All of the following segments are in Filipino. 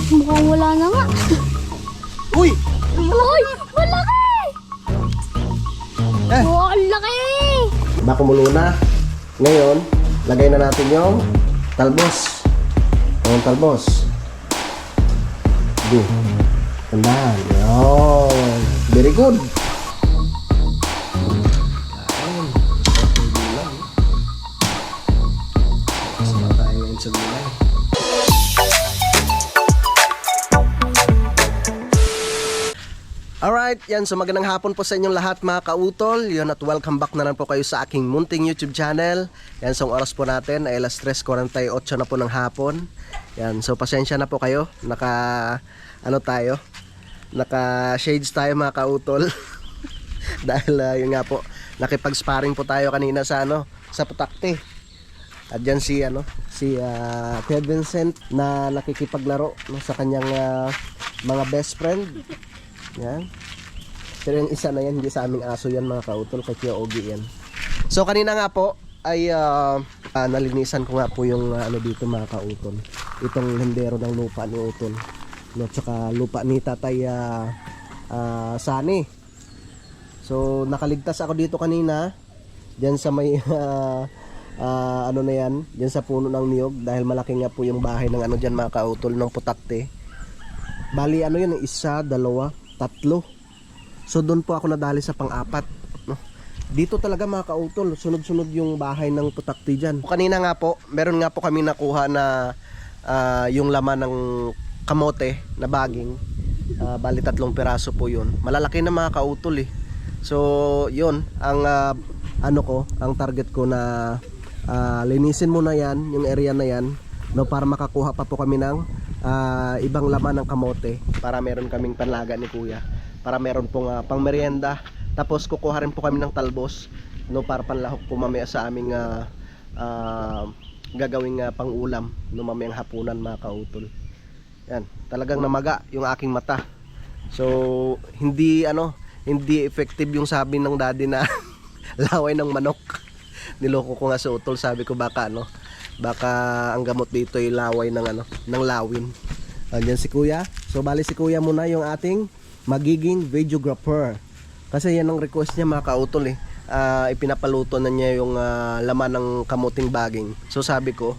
Mukhang wala na nga. Uy! Uy! Malaki! Oh, ang laki! Baka kumulo na. Ngayon, lagay na natin yung talbos. Yung talbos. Sige. Tandaan. Yun. Very good. Ayun. Sama tayo ngayon sa gulay. Alright, yan. So magandang hapon po sa inyong lahat mga kautol. Yun, at welcome back na lang po kayo sa aking munting YouTube channel. Yan, so ang oras po natin ay alas 3:48 na po ng hapon. Yan, so pasensya na po kayo. Naka shades tayo mga kautol. Dahil yun nga po, nakipag-sparring po tayo kanina sa sa Putakte. At dyan si Ted Vincent na nakikipaglaro sa kanyang mga best friend. Yan. Pero yung isa na yan, hindi sa aming aso yan mga kautol, kay Kuya Ogie yan. So kanina nga po ay nalinisan ko nga po yung dito mga kautol. Itong lindero ng lupa ni Utol. No, tsaka lupa ni Tatay Sani. So nakaligtas ako dito kanina diyan sa may na yan, diyan sa puno ng niyog dahil malaki nga po yung bahay ng diyan mga kautol ng Putakte. Bali yun, isa, dalawa, tatlo. So doon po ako nadali sa pang-apat, no? Dito talaga mga kautol, sunod-sunod yung bahay ng Putakte diyan. Kanina nga po, meron nga po kami nakuha na yung laman ng kamote na baging. Bali 3 piraso po 'yun. Malalaki na mga kautol eh. So 'yun ang ang target ko na linisin muna 'yan, yung area na 'yan, no, para makakuha pa po kami ng ibang laman ng kamote para meron kaming panlaga ni Kuya, para meron pong pangmerienda. Tapos kukuha rin po kami ng talbos, no, para panlahok po mamaya sa aming gagawing pang-ulam no mamayang hapunan mga kautol. Yan, talagang namaga yung aking mata. So hindi effective yung sabi ng daddy na laway ng manok. Niloko ko nga sa Utol, sabi ko baka ang gamot dito ay laway ng lawin. Andiyan si Kuya. So bali si Kuya muna yung ating magiging videographer. Kasi yan ang request niya mga kautol eh. Ipinapaluto na niya yung laman ng kamuting baging. So sabi ko,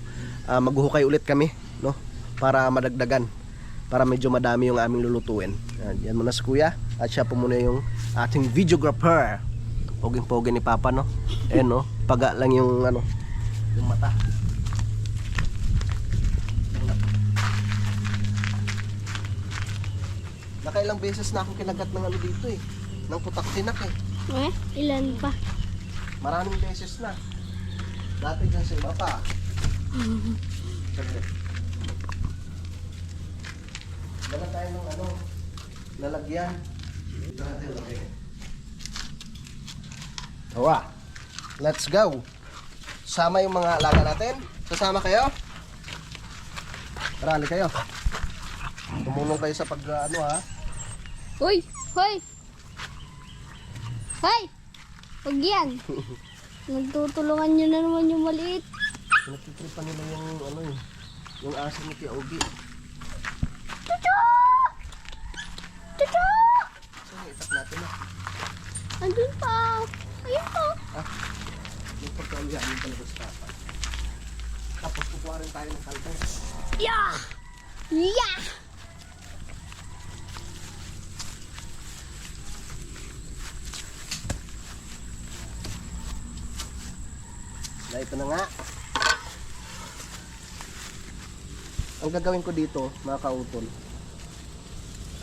maghuhukay ulit kami, no? Para madagdagan, para medyo madami yung aming lulutuin. Yan muna si Kuya. At siya po muna yung ating videographer. Poging-pogi ni Papa, no? No? Paga lang yung yung mata. Nakailang beses na akong kinagat ng dito eh. Ng Putaktinak eh. Ilan pa? Maraming beses na. Dati dyan sa iba pa. Dala tayo ng lalagyan. Hawa. Let's go. Sama yung mga alaga natin. Sasama kayo? Marali kayo. Tumulong kayo sa pag Uy! Hoy! Hoy! Huwag yan! Nagtutulungan nyo na naman yung maliit. Pinagtitripan nila yung aso ni Kuya Ogie. Chuchu! Chuchu! Saan itak natin na? Andun pa! Ayun pa! Yung pagkalihan yung talaga sa Papa. Tapos kukuha rin tayo ng kalbay. Yeah! Yeah! Na ito na nga. Ang gagawin ko dito mga kautol,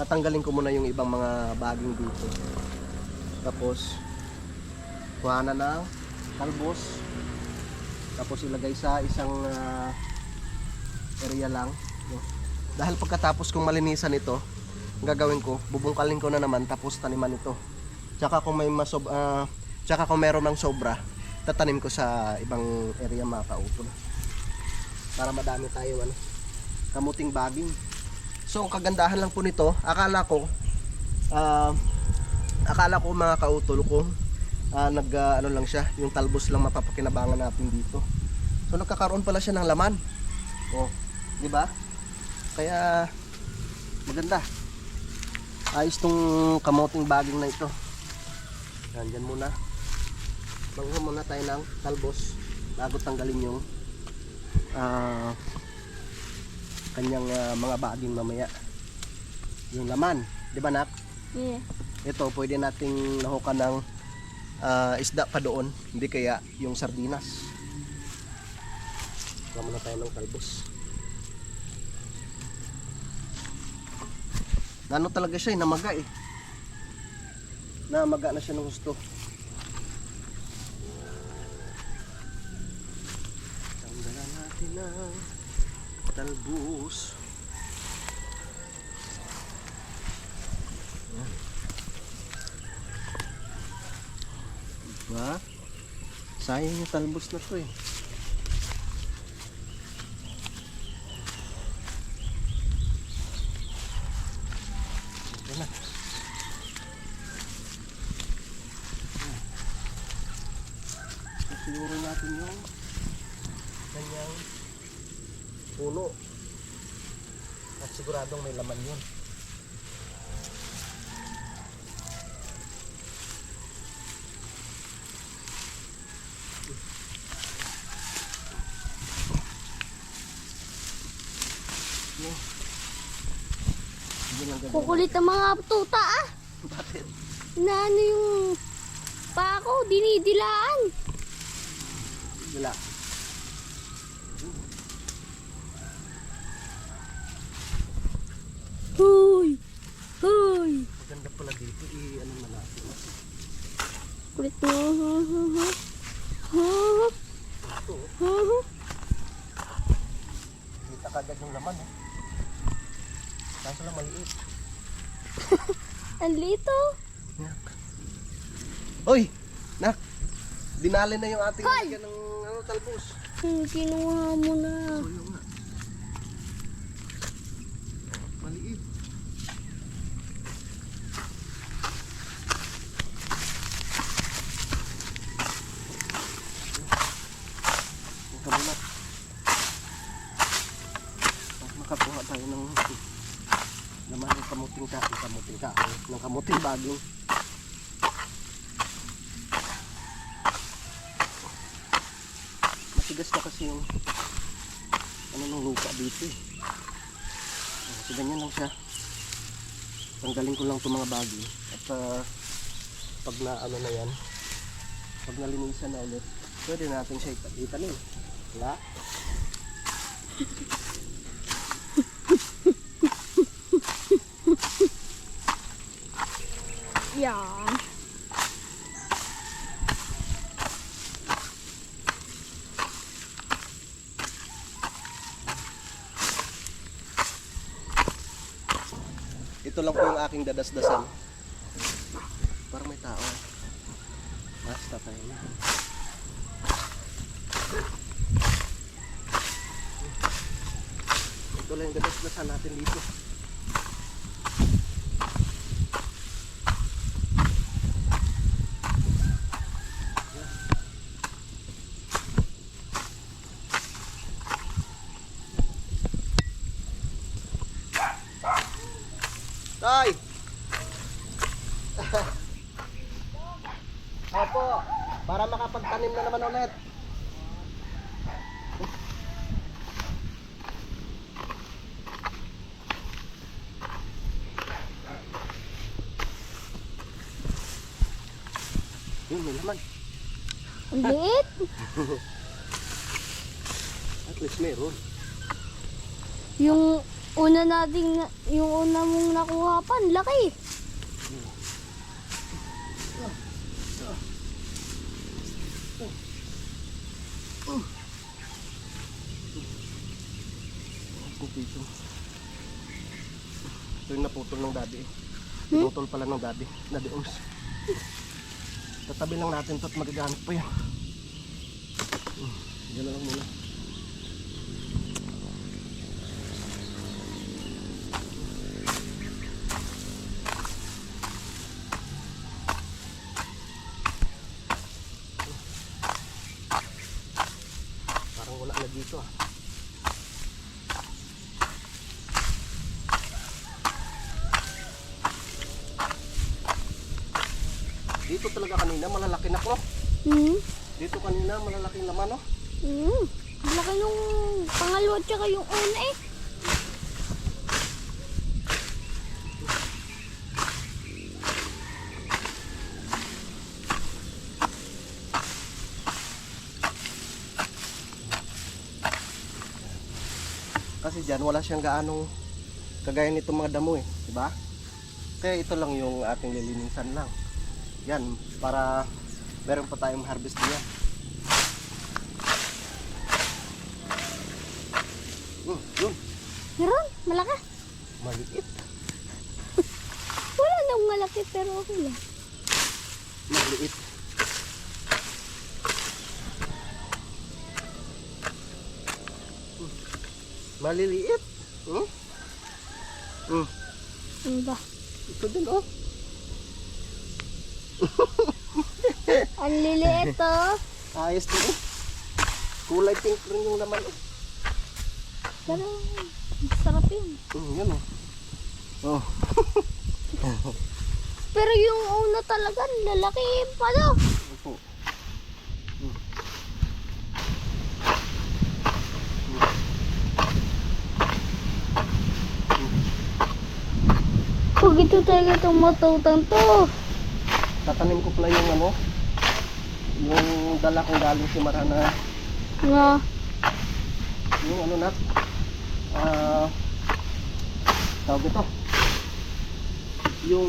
tatanggalin ko muna yung ibang mga baging dito. Tapos kuha na ng talbos. Tapos ilagay sa isang area lang, no? Dahil pagkatapos kong malinisan ito, ang gagawin ko, bubungkalin ko na naman tapos taniman ito. Tsaka kung may tsaka kung meron ng sobra, tatanim ko sa ibang area mga kautol. Para madami tayo kamuting baging. So ang kagandahan lang po nito, akala ko mga kautol kung lang siya, yung talbos lang mapapakinabangan natin dito. So nagkakaroon pala siya ng laman. Oh, di ba? Kaya Maganda. Ayos tong kamuting baging na ito. Yan, dyan muna. Bangho muna tayo ng talbos bago tanggalin yung kanyang mga baging mamaya. Yung laman, di ba nak? Yeah. Ito pwede nating nahukan ng isda pa doon, hindi kaya yung sardinas. Huwag muna tayo ng talbos. Nano talaga siya, namaga eh. Namaga na siya ng gusto. Tanggalan natin ng talbos. Yan. Diba? Sayang yung talbos na to eh. Yan na. Siguro natin yung kanyang puno at siguradong may laman yun. Kukulit ang mga tuta ah. Bakit? Na ano yung pa ako, dinidilaan. Wala. Hoy! Hoy! Maganda pala dito. I-ano na natin. Kulit mo. Ito. Kita kagad yung laman eh. Kaso lang maliit. Ang lito. Hoy! Nak! Dinali na yung ating lagyan ng talbos. Kinuha mo na. So yun nga. Maliit. Ang kamulat. Makakuha tayo ng laman ng kamuting ng kamuting baging. Matigas na kasi yung ano ng lupa dito eh. So ganyan lang siya. Tanggalin ko lang itong mga baging at pag na ano na yan, pag nalinisan na ulit, pwede natin siya itanim. Wala? Yan. Ito lang po yung aking dadasdasan. Parang may tao. Basta tayo na. Ito lang yung dadasdasan natin dito. Tay! Opo, para makapagtanim na naman ulit. Yun, may laman. Ang liit. At least meron. Yung yung una mong nakuha pa, ang laki. Ito yung naputol ng daddy eh. Pinutol pala ng daddy. Daddy Oms. Tatabi lang natin ito at magagamit pa yan. Yan na lang muna. Parang wala na dito ah. Dito talaga kanina malalaki na ko. Hmm. Dito kanina malalaking laman, no? Hmm. Laki nung pangalawa tsaka yung una eh. Kasi dyan wala siyang gaanong kagaya nitong mga damo eh, di ba? Kaya ito lang yung ating lilinisan lang. Yan, para meron pa tayong harvest niya. Yun, Meron, malaki. maliit. Wala nang malaki pero okay lang. Maliit. Maliliit. Hmm? Hmm. Ano ba? Ito din, oh. Ang liliit oh. Ayos din, eh. Kulay pink rin yung laman, eh. Pero sarap yun. Yan, oh. Oh. Pero yung una talaga, lalaki pa daw. Opo. Pag ito talaga itong matutang to. Tatanim ko pala yung ano, yung dala kong galing si Marana, Nga. yung ano na, tawag ito, yung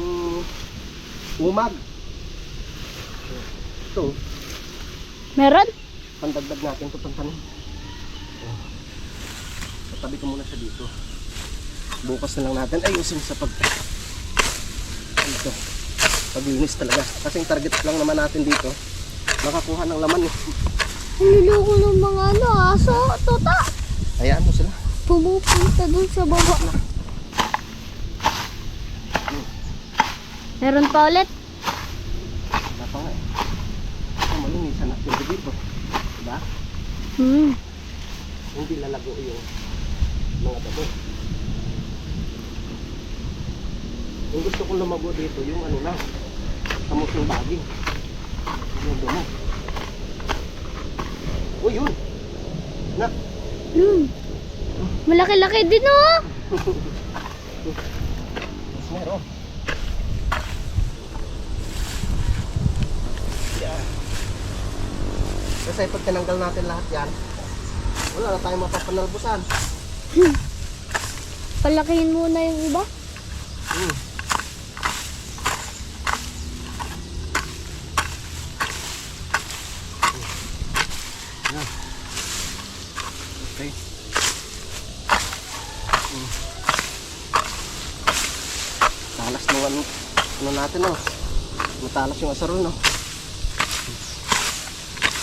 umag. Ito, Meron? pandagdag natin ito pantanim. Tatabi ko muna siya dito. Bukas na lang natin ayusin sa ito, paglinis talaga. Kasi yung target lang naman natin dito, makakuha ng laman eh. Nililoko ng mga ano, aso, tuta. Hayaan mo sila. Pumupunta dun sa baba. Meron pa ulit? Wala pa nga eh. Malinisan natin dito. Diba? Hmm. Hindi lalago yung mga dabo. Yung gusto kong lumago dito, yung ano lang, kamot yung baging. Yung damo. Oh, yun! Nak! Hmm. Malaki-laki din oh. Mas meron. Yan. Kasi pag tinanggal natin lahat yan, wala na tayong mapapanalbusan. Palakihin muna yung iba. Yan. Okay. Talas ng ano natin, no? Matalas yung asarol, no?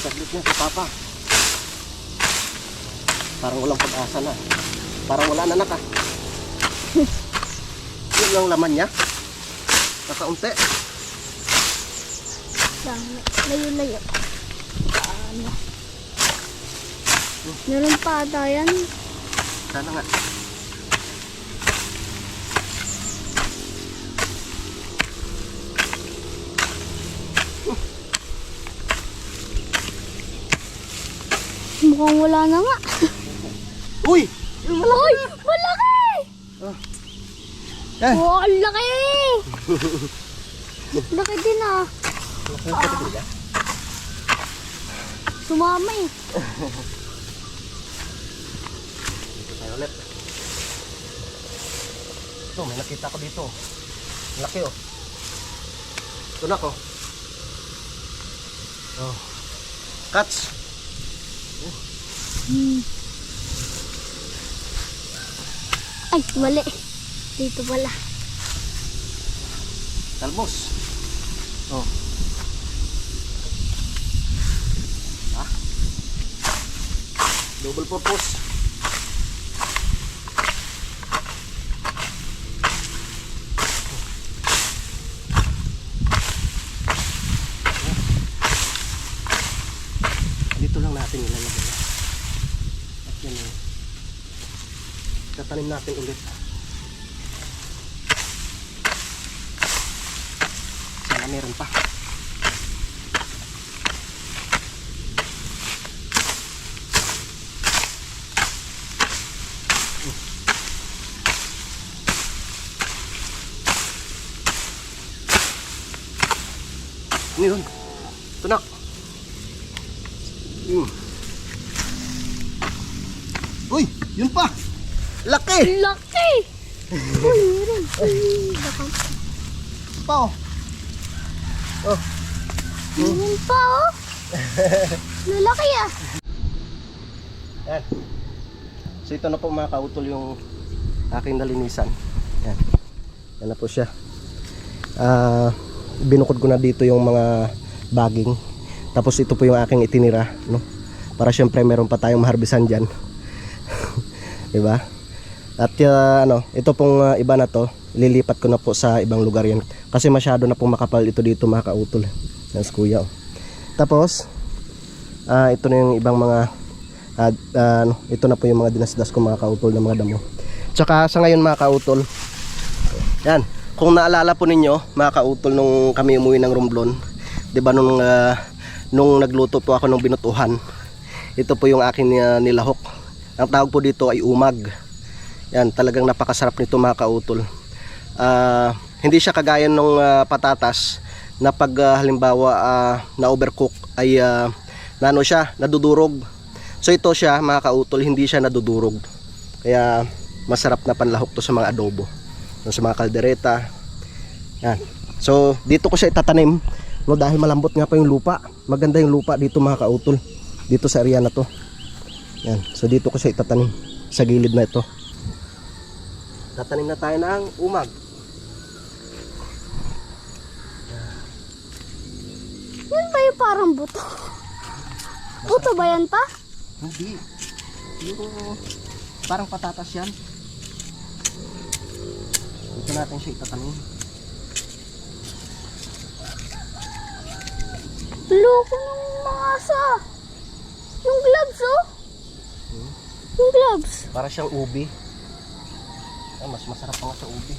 Saglit niya si Papa. Parang walang pag-asa na. Parang wala na naka. Yun lang laman niya. Kakaunti. Layo-layo. Ano? Meron pa ata yan. Sana nga. Mukhang wala na nga. Uy! Uy! Malaki! Yan. Oh, ang laki! Laki din ah. Sumama eh. Dito tayo ulit. Ito, may nakita ko dito. Laki, oh. Ito na ko. Oh. Catch. Ay, mali. Dito pala. Talbos. Oh. Ah. Double purpose. Dito lang natin ilalagay. At yan eh. Tatanim natin ulit. Sana meron pa. Ano yun? Tunak. Uy, yun pa. Laki. Laki! Uy, meron. Baka. Pa oh. Oh. Meron pa, oh. Lalaki ah. Yan. So ito na po mga kautol yung aking nalinisan. Yan. Yan na po siya. Binukod ko na dito yung mga baging. Tapos ito po yung aking itinira, no? Para syempre meron pa tayong maharbisan dyan. Diba? At ito pong iba na to, lilipat ko na po sa ibang lugar yan. Kasi masyado na pong makapal ito dito mga kautol. Yan si kuya. Oh. Tapos, ito na yung ibang mga, ito na po yung mga dinasdas ko mga kautol na mga damo. Tsaka sa ngayon mga kautol, yan. Kung naalala po ninyo mga kautol nung kami umuwi ng Romblon, 'di ba nung nagluto po ako ng binutuhan. Ito po yung akin nilahok. Ang tawag po dito ay umag. Yan, talagang napakasarap nito mga kautol. Hindi siya kagaya nung patatas na pag halimbawa na overcook ay nano siya, nadudurog. So ito siya mga kautol, hindi siya nadudurog. Kaya masarap na panlahok to sa mga adobo, sa mga kaldereta. Yan. So dito ko siya itatanim, no, dahil malambot nga pa yung lupa. Maganda yung lupa dito mga kautol, dito sa area na to. Yan. So dito ko siya itatanim sa gilid na ito. Tatanim na tayo ng umag. Yan ba yung parang buto? Buto ba yan pa? Hindi. Yung parang patatas yan. Dito natin siya itatanim. Loko ng mga asa. Yung gloves, oh. Yung gloves. Para siyang ubi. Mas masarap pa nga sa ubi.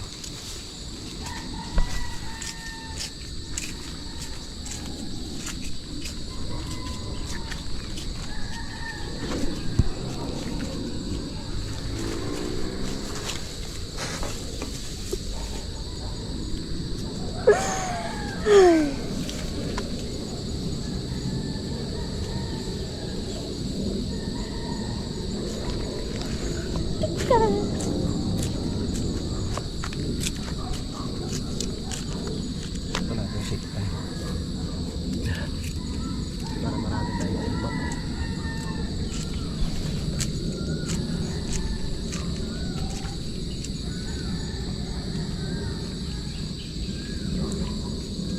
Ito natin siya itatanim. Para marami tayo umag.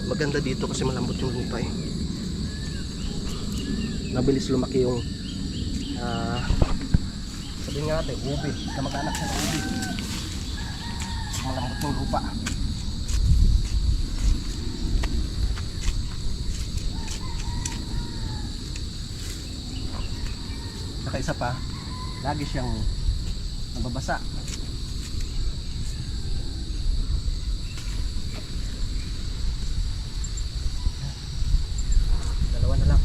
Maganda dito kasi malambot yung lupa eh. Mabilis lumaki yung sabihin nga natin, ubi. Kamag-anak siya ng ubi. Malambot yung lupa. Saka isa pa, lagi siyang nababasa. Dalawa na lang.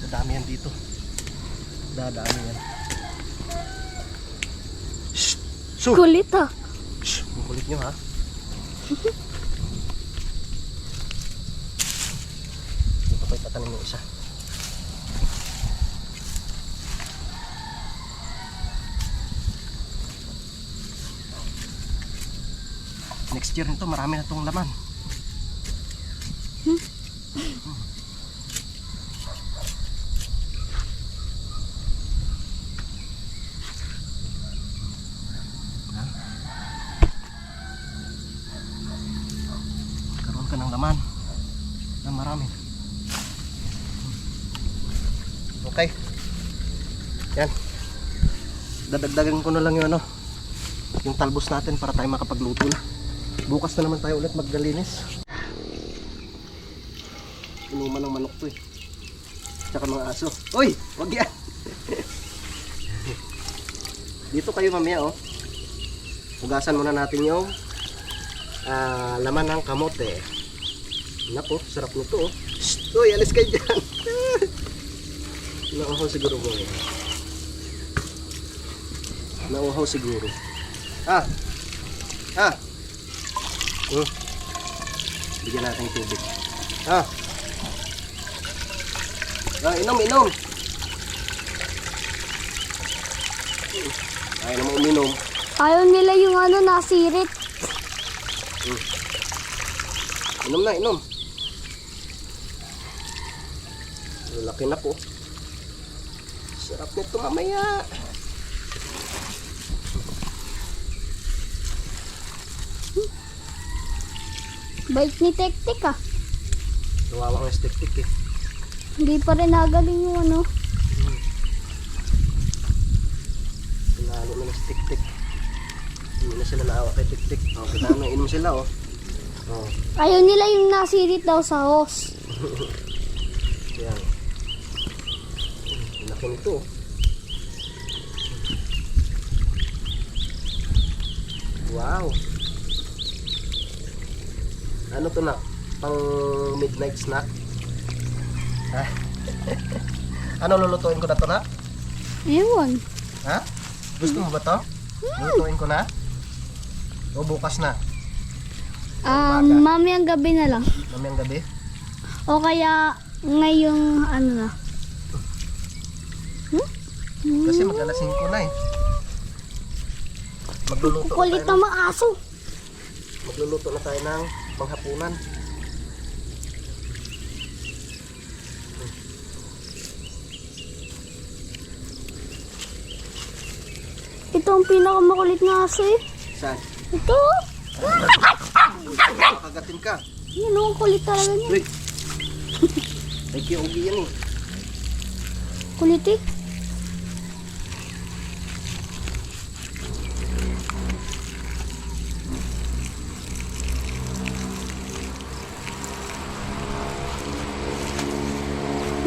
Dadami yan dito. Dadami yan. Shh! Su! Kulit, ah. Shh! Ang kulit nyo ha. Dito ko itatanim yung isa. Next year nito marami na itong laman. Karoon ka ng laman na marami. Okay. Yan. Dadagdagan ko na lang yung talbos natin para tayo makapagluto na. Bukas na naman tayo ulit maggalinis. Inuman ng manok to eh. Tsaka mga aso. Uy! Wag yan! Dito kayo mamaya, oh. Hugasan muna natin yung laman ng kamote. Napo, sarap nito, oh. Shhh! Uy, alis kayo dyan! Nauhaw siguro mo. Nauhaw siguro. Ah! Ah! Bigyan natin yung tubig. Ah! Ah, inom! Ayaw naman uminom. Ayaw nila yung ano, nasirit. Inom na, inom. Laki na po. Sarap nito mamaya. Bait ni Tek-Tek ah. Kawawa ng stick-tick eh. Hindi pa rin nagaling yung ano. Pinalo na ng stick-tick. Hindi na sila naawa kay tik-tik. Oh, kita na, inom sila oh. Oh. Ayaw nila yung nasirit daw sa hose. Yan. Laki nito. Wow. Ano to na? Pang midnight snack? Ha? Ano lulutuin ko na to na? Ewan. Ha? Gusto mo ba to? Lulutuin ko na? O bukas na? Mamayang gabi na lang. Mamayang gabi? O kaya ngayong ano na. Kasi mag-alasing ko na eh. Magluluto Kulit na ng tayo. mga aso. Magluluto na tayo ng panghapunan. Ito ang pinakamakulit na aso eh. Saan? Ito. Makagatin ka. Yan ang kulit talaga niya. Wait. Ay, kiyugi yan eh. Kulit eh.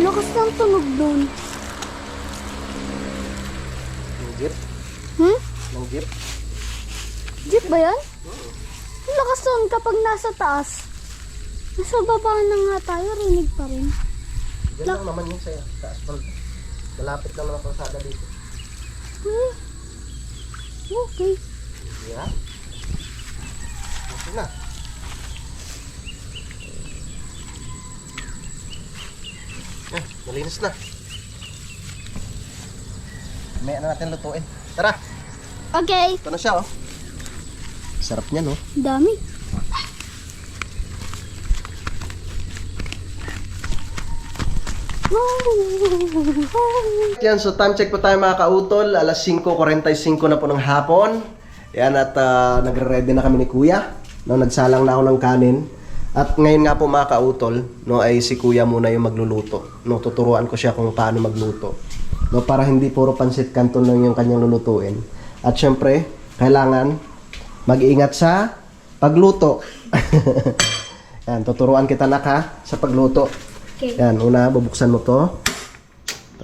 Lakas ng tunog doon. Ng jeep? Ng jeep? Jeep ba yan? Ang lakas doon kapag nasa taas. Nasa baba na nga tayo, rinig pa rin. Diyan lang naman yun sa'yo. Sa asphalt. Malapit lang naman ang kalsada dito. Okay. Yeah. Okay na. Malinis na. May na natin lutuin. Tara! Okay. Ito na siya oh. Sarap niya no. Dami. Yan, so time check po tayo mga kautol. Alas 5:45 na po ng hapon. Yan at nagre-ready na kami ni Kuya. No, nagsalang na ako ng kanin. At ngayon nga po mga kautol, no, ay si Kuya muna yung magluluto. No, tuturuan ko siya kung paano magluto. No, para hindi puro pansit canton lang yung kanyang lulutuin. At syempre, kailangan mag-iingat sa pagluto. Yan, tuturuan kita na ka sa pagluto. Okay. Yan, una, bubuksan mo to.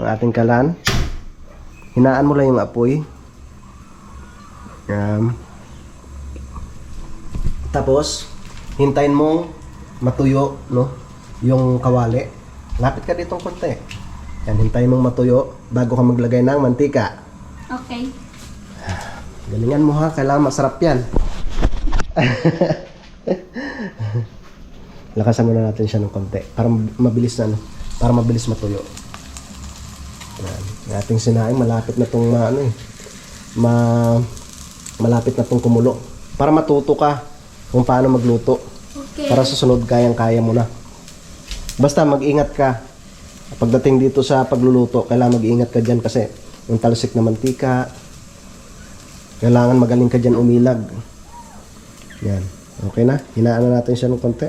Ang ating kalan. Hinaan mo lang yung apoy. Yan. Tapos, hintayin mong matuyo, no? Yung kawali. Lapit ka ditong konti. Yan, hintayin mong matuyo bago ka maglagay ng mantika. Okay. Galingan mo ha, kailangan masarap yan. Lakasan muna natin siya ng konti para mabilis na, no? Para mabilis matuyo. Yan. Yung ating sinaing malapit na tong malapit na tong kumulo. Para matuto ka kung paano magluto. Okay. Para sa sunod kayang-kaya mo na. Basta mag-ingat ka. Pagdating dito sa pagluluto, kailangan mag-ingat ka dyan kasi yung talsik na mantika, kailangan magaling ka dyan umilag. Yan. Okay na? Hinaan na natin siya ng konti.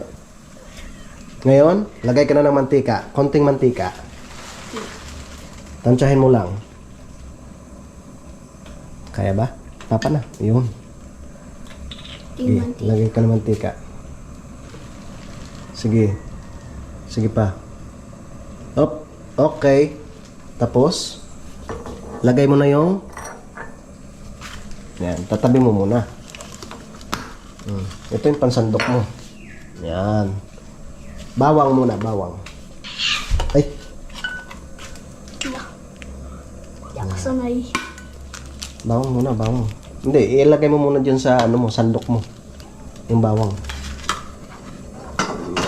Ngayon, lagay ka na ng mantika. Konting mantika. Tansyahin mo lang. Kaya ba? Tapa na. Yun. Sige, lagay ka ng mantika. Sige. Sige pa. Up. Okay. Tapos, lagay mo na yung... Yan, tatabi mo muna. Ito yung pansandok mo. Yan. Bawang muna, bawang. Ay, Di ako sanay. bawang muna, bawang. Hindi, ilagay mo muna dyan sa ano mo, sandok mo. Yung bawang.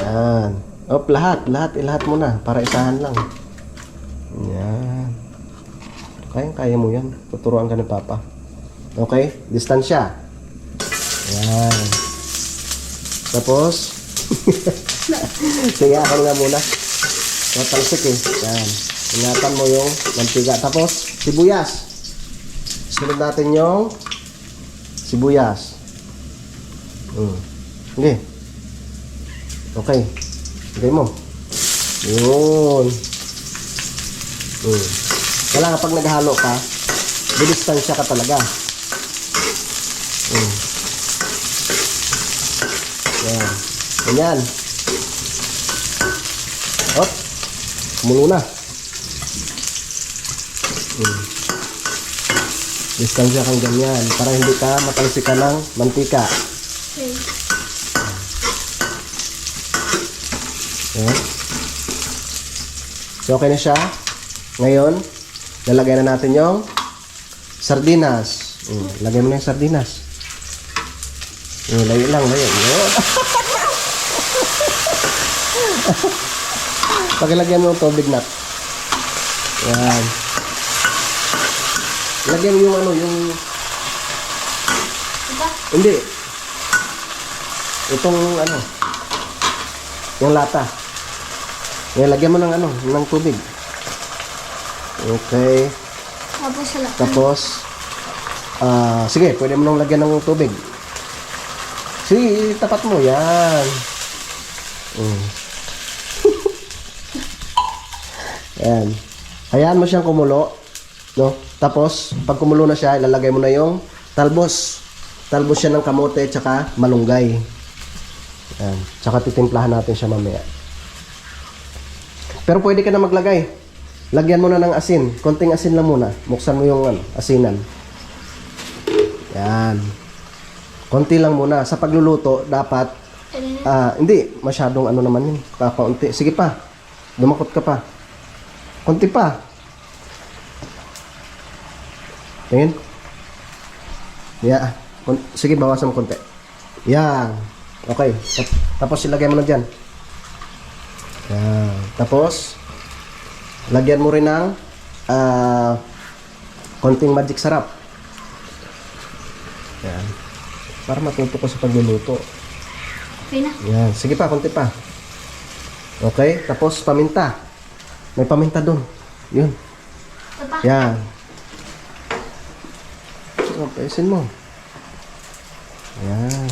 Yan. Op, lahat mo na para isahan lang. Yan. Kaya mo yan. Tuturuan ka ni Papa. Okay? Distansya. Yan. Tapos, singakan nga muna. Matalsik eh. Yan. Ingatan mo yung mantiga. Tapos, sibuyas. Sunod natin yung sibuyas. Okay. Okay. Lagay mo. Yun. Kailangan pag naghalo ka, didistansya ka talaga. Yan. Ganyan. Hop. Kumulo na. Distansya kang ganyan para hindi ka matalsikan ng mantika. Okay. Yan. So, okay na siya. Ngayon, lalagay na natin yung sardinas. Lagay mo na yung sardinas. Layo lang, layo. Pakilagyan mo yung tubig na. Yan. Lagyan mo yung ano, yung... Diba? Hindi. Itong ano, yung lata. Yan, lagyan mo ng ano, ng tubig. Okay. Tapos sala. Tapos, sige, pwede mo nang lagyan ng tubig. Sige, tapat mo. Yan. Yan. Hayaan mo siyang kumulo. No? Tapos, pag kumulo na siya, ilalagay mo na yung talbos. Talbos siya ng kamote tsaka malunggay. Yan. Tsaka titimplahan natin siya mamaya. Pero pwede ka na maglagay. Lagyan mo na ng asin. Konting asin lang muna. Buksan mo yung asinan. Yan. Konti lang muna. Sa pagluluto, dapat hindi. Masyadong ano naman yun. Kakaunti. Sige pa. Dumakot ka pa. Konti pa. Tingin. Yeah. Sige, bawasan mo konti. Yan. Okay. Tapos ilagay mo na dyan. Yan. Tapos, lagyan mo rin ng konting magic sarap. Yan. Para matuto ko sa pagluluto. Okay na. Yan. Sige pa, konti pa. Okay. Tapos, paminta. May paminta doon. Yun. Ito pa. Yan. Paisin mo. Yan.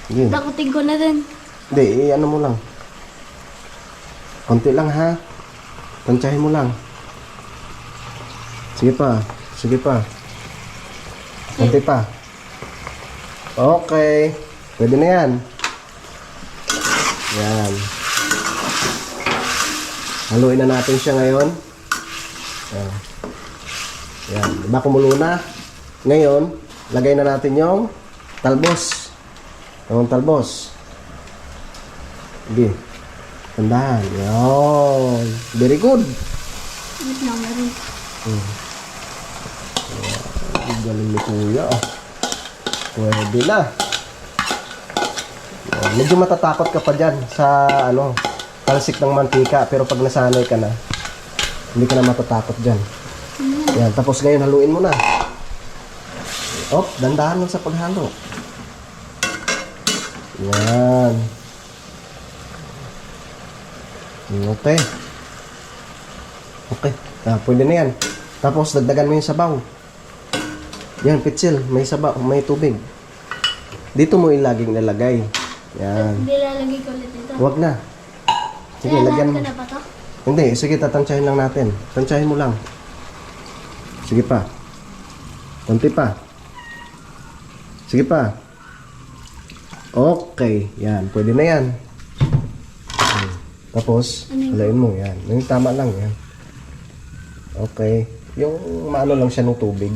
Sige. Takutin ko na din. Hindi, ano mo lang. Konti lang ha. Tansyahin mo lang. Sige pa. Sige pa. Konti pa. Okay. Pwede na yan. Yan. Haluin na natin siya ngayon. Yan. Yan. Diba kumulo na? Ngayon, lagay na natin yung talbos. Yung talbos. Sige. Tandaan. Yan. Very good. Wait na, meron. Galing ni Kuya. Pwede na. Yan. Medyo matatakot ka pa dyan sa ano, talsik ng mantika. Pero pag nasanay ka na, hindi ka na matatakot dyan. Yan. Tapos ngayon haluin mo na. Dandahan lang sa paghalo. Yan. Okay. Okay. Pwede na yan. Tapos, dagdagan mo yung sabaw. Yan, pitsil. May sabaw. May tubig. Dito mo ilaging nalagay. Yan. Hindi lalagay ko ulit ito. Huwag na. Sige, Kaya lagyan lahat mo. ko na ba to? Hindi. Sige, tatansyahin lang natin. Tansyahin mo lang. Sige pa. Konti pa. Sige pa. Okay. Yan. Pwede na yan. Tapos, halayin mo yan. Yung tama lang yan. Okay. Yung maano lang siya ng tubig.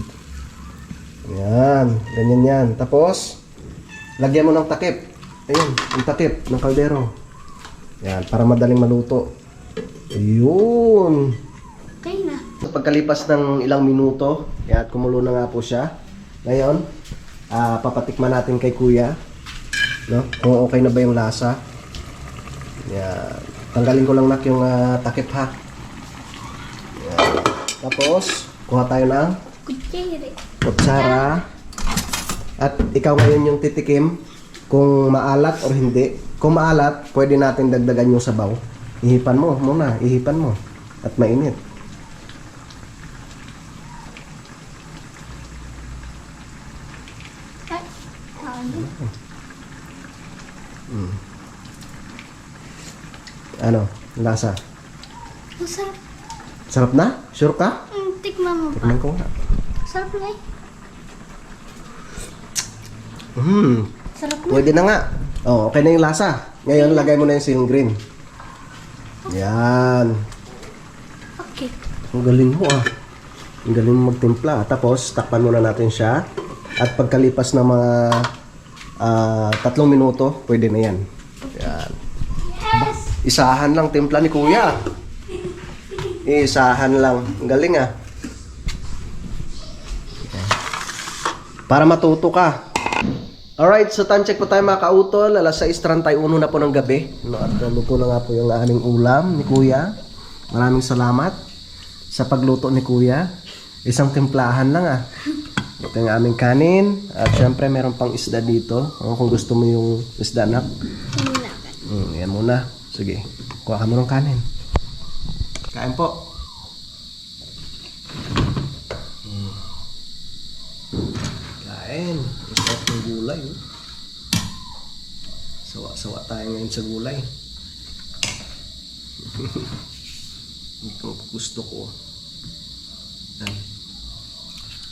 Yan. Ganyan yan. Tapos, lagyan mo ng takip. Ayan, yung takip ng kaldero. Yan, para madaling maluto. Ayun. Okay na. Sa pagkalipas ng ilang minuto, yan, kumulo na nga po siya. Ngayon, papatikman natin kay Kuya. No? Kung okay na ba yung lasa. Yan. Tanggalin ko lang nak yung takip ha. Yan. Tapos, kuha tayo ng Kutsiri. kutsara. At ikaw ngayon yung titikim kung maalat o hindi. Kung maalat, pwede natin dagdagan yung sabaw. Ihipan mo muna, ihipan mo. At mainit. Ay, ano? Ano? Lasa? Masarap. Sarap na? Sure ka? Tikman mo pa. Tikman ko nga. Sarap na eh. Sarap na. Pwede na nga. Oh, okay na yung lasa. Ngayon, lagay mo na yung siling green. Yan. Okay. Ang galing mo ah. Ang galing mo magtimpla. Tapos, takpan muna natin siya. At pagkalipas ng mga 3 minuto, pwede na yan. Yan. Yes! Isahan lang timpla ni Kuya. Isahan lang. Ang galing ah. Para matuto ka. Alright, so time check po tayo mga kautol. Alas 6:31 na po ng gabi. No, at luto na nga po yung aming ulam ni Kuya. Maraming salamat sa pagluto ni Kuya. Isang timplahan lang ah. Ito yung aming kanin. At syempre meron pang isda dito. Kung gusto mo yung isda nak. Yan muna. Sige, kuha ka mo ng kanin. Kain po. Kain. Masarap ng gulay. Oh. Sawa-sawa tayo ngayon sa gulay. Ito gusto ko. Yan.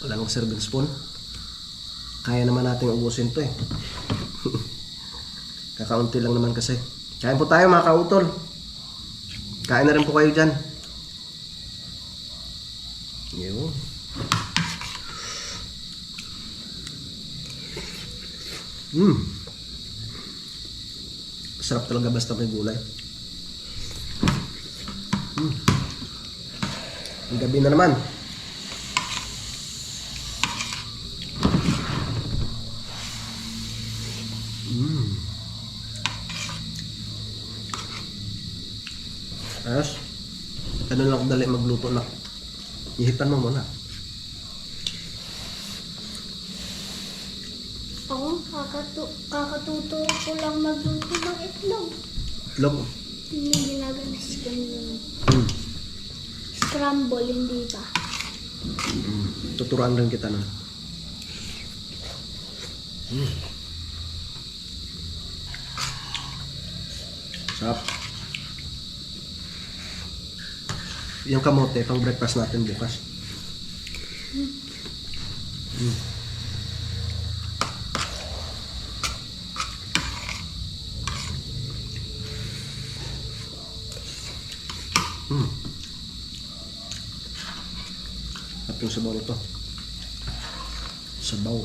Wala nang serving spoon. Kaya naman natin ubusin to eh. Kakaunti lang naman kasi. Kain po tayo mga kautol. Kain na rin po kayo dyan. Yun. Sarap talaga basta may gulay. Ang gabi na naman. Ayos. Ano lang dali magluto na. Ihipan mo muna. Ako, kakatuto ko lang magluto ng itlog. Itlog. Hindi ginagawa sa ganun. Scramble, hindi pa. Tuturuan rin kita na. Sarap. Yung kamote, pang breakfast natin bukas. At yung sabaw nito. Sabaw.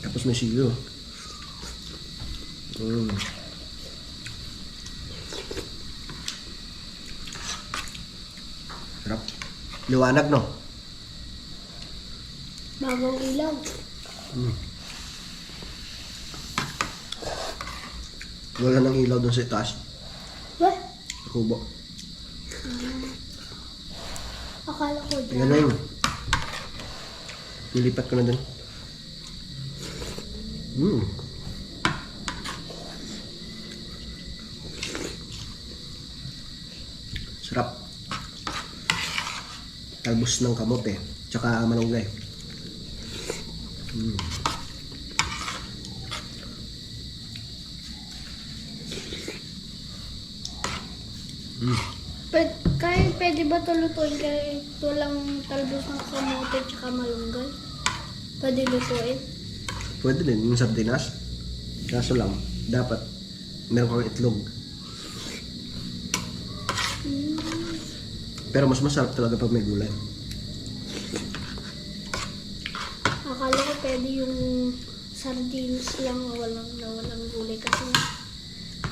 Tapos may silo. Sarap. Liwanag, no? Bagong ilaw. Wala nang ilaw dun sa itaas. Weh, Kubo. akala ko Ayan dyan. na yun. Nilipat ko na dun. Sarap. Talbos ng kamote. Tsaka malunggay. Pwede ba ito lutuin kahit walang talbos ng kamote tsaka malunggay? Pwede lutuin? Pwede din yung sardinas. Kaso lang, dapat meron kang itlog. Pero mas masarap talaga pag may gulay. Akala ko pwede yung sardines lang walang gulay kasi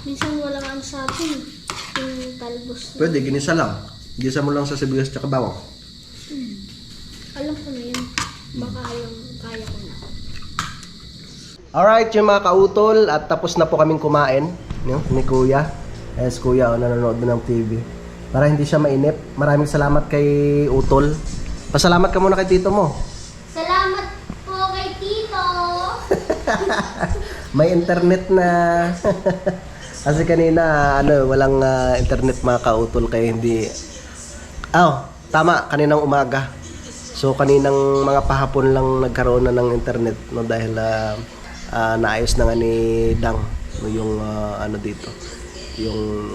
minsan walang ang sa atin yung talbos na. Pwede, ginisa lang. Gisa mo lang sa sibuyas tsaka bawang. Alam ko na yun. Baka yung kaya ko na. Alright, yung mga kautol, at tapos na po kaming kumain ni Kuya. Yes, Kuya, nanonood na ng TV. Para hindi siya mainip. Maraming salamat kay Utol. Pasalamat ka muna kay tito mo. Salamat po kay Tito! May internet na. Kasi kanina, walang internet mga kautol, kaya hindi... Tama, kaninang umaga. So, kaninang mga pahapon lang nagkaroon na ng internet, no, dahil naayos na nga ni Dang, no, yung dito, yung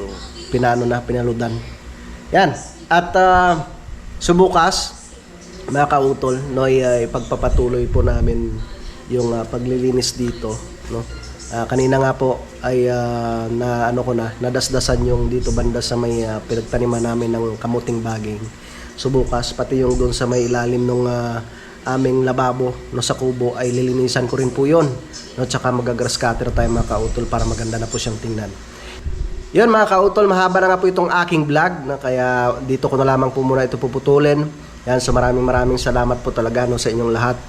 pinaludan. Yan. At subukas, mga kautol, no, ipagpapatuloy po namin yung paglilinis dito, no. Kanina nga po ay nadasdasan yung dito banda sa may pinagtaniman namin ng kamuting baging. Subukas pati yung doon sa may ilalim ng aming lababo no sa kubo ay lilinisan ko rin po yun. No, tsaka magagrass cutter tayo mga kautol para maganda na po siyang tingnan. Yun mga kautol, mahaba na nga po itong aking vlog, no, kaya dito ko na lamang po muna ito puputulin. Yan, so maraming salamat po talaga no, sa inyong lahat,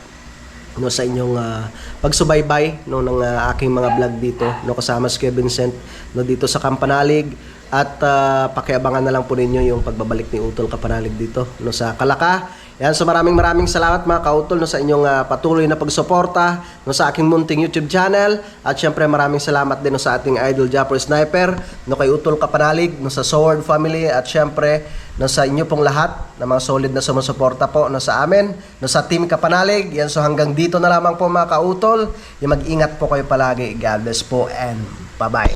no, sa inyong pagsubaybay no, ng aking mga vlog dito, no, kasama si Kuya Vincent no, dito sa Kampanalig. At pakiabangan na lang po ninyo yung pagbabalik ni Utol Kapanalig dito no, sa Kalaka. Yan, so maraming salamat mga kautol no, sa inyong patuloy na pagsuporta no, sa aking munting YouTube channel. At syempre maraming salamat din no, sa ating idol Japper Sniper no, kay Utol Kapanalig no, sa Sword Family. At syempre no, sa inyo pong lahat na mga solid na sumusuporta po no, sa amin no, sa Team Kapanalig. Yan, so hanggang dito na lamang po mga kautol. Yung mag-ingat po kayo palagi. God bless po and bye-bye.